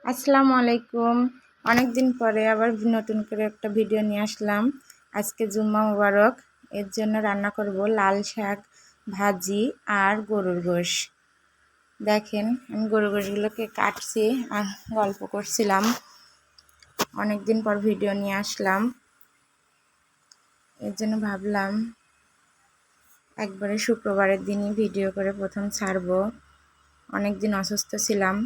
আসসালামু আলাইকুম। অনেক দিন পরে আবার নতুন করে একটা ভিডিও নিয়ে আসলাম। আজকে জুম্মা মুবারক, এর জন্য রান্না করব লাল শাক ভাজি আর গরুর গোশ। দেখেন আমি গরুর গোশগুলোকে কাটছি আর গল্প করছিলাম। অনেক দিন পর ভিডিও নিয়ে আসলাম, এর জন্য ভাবলাম একবারে শুক্রবারের দিনই ভিডিও করে প্রথম ছাড়বো। অনেক দিন অসুস্থ ছিলাম,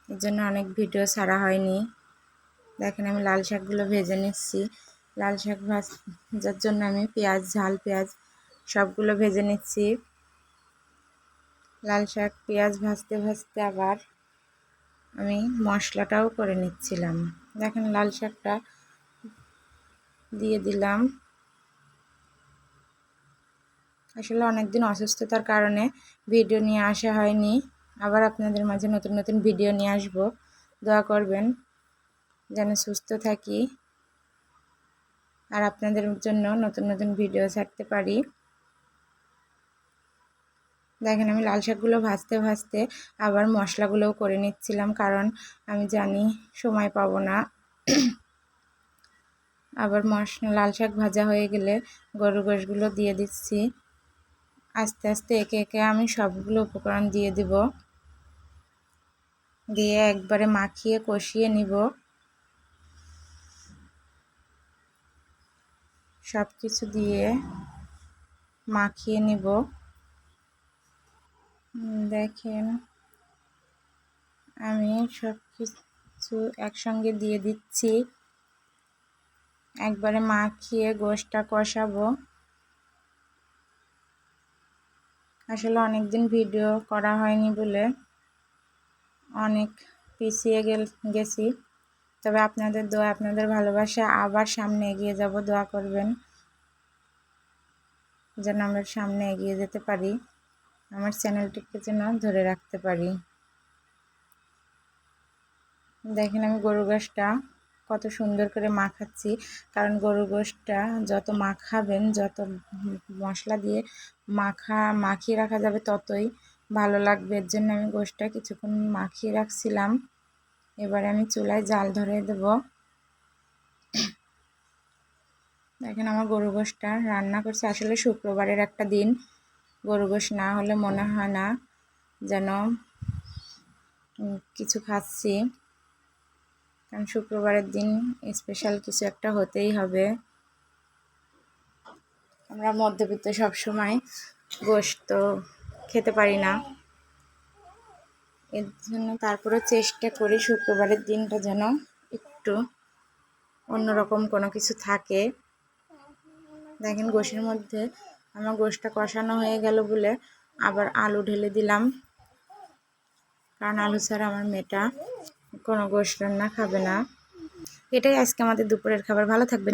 এর জন্য অনেক ভিডিও ছাড়া হয়নি। দেখেন আমি লাল শাকগুলো ভেজে নিচ্ছি। লাল শাক ভাজার জন্য আমি ঝাল পেঁয়াজ সবগুলো ভেজে নিচ্ছি। লাল শাক পেঁয়াজ ভাজতে ভাজতে আবার আমি মশলাটাও করে নিচ্ছিলাম। দেখেন লাল শাকটা দিয়ে দিলাম। আসলে অনেকদিন অসুস্থতার কারণে ভিডিও নিয়ে আসা হয়নি। আবার আপনাদের মাঝে নতুন নতুন ভিডিও নিয়ে আসবো। দোয়া করবেন যেন সুস্থ থাকি আর আপনাদের জন্য নতুন নতুন ভিডিও ছাড়তে পারি। দেখেন আমি লাল শাকগুলো ভাজতে ভাজতে আবার মশলাগুলোও করে নিচ্ছিলাম, কারণ আমি জানি সময় পাবো না। আবার লাল শাক ভাজা হয়ে গেলে গরুর গোশগুলো দিয়ে দিচ্ছি। আস্তে আস্তে একে একে আমি সবগুলো উপকরণ দিয়ে দিব, দিয়ে একবারে মাখিয়ে কষিয়ে নিব। সব কিছু দিয়ে মাখিয়ে নিব। দেখেন আমি সব কিছু একসঙ্গে দিয়ে দিচ্ছি, একবারে মাখিয়ে গোশটা কষাবো। আসলে অনেক দিন ভিডিও করা হয়নি বলে অনেক পিছিয়ে গেছি। তবে আপনাদের দোয়া, আপনাদের ভালোবাসা আবার সামনে এগিয়ে যাব। দোয়া করবেন যেন আমরা সামনে এগিয়ে যেতে পারি, আমার চ্যানেলটিকে যেন ধরে রাখতে পারি। দেখেন আমি গরুর গোশটা কত সুন্দর করে মাখাচ্ছি, কারণ গরুর গোশটা যত মাখাবেন, যত মশলা দিয়ে মাখিয়ে রাখা যাবে ততই ভালো লাগবে। এর জন্য আমি গোশটা কিছুক্ষণ মাখিয়ে রাখছিলাম। এবারে আমি চুলায় জাল ধরিয়ে দেব। দেখেন আমার গরুর গোশটা রান্না করছি। আসলে শুক্রবারের একটা দিন, গরুর গোশ না হলে মনে হয় না যেন কিছু খাচ্ছি, কারণ শুক্রবারের দিন স্পেশাল কিছু একটা হতেই হবে। আমরা মধ্যবিত্ত সব সময় গোশত খেতে পারি না, এর জন্য তারপরে চেষ্টা করি শুক্রবারের দিনটা যেন একটু অন্যরকম কোনো কিছু থাকে। দেখেন গোশের মধ্যে আমার গোশটা কষানো হয়ে গেল বলে আবার আলু ঢেলে দিলাম, কারণ আলু ছাড়া আমার মেয়েটা কোনো গোশ রান্না খাবে না। এটাই আজকে আমাদের দুপুরের খাবার। ভালো থাকবেন।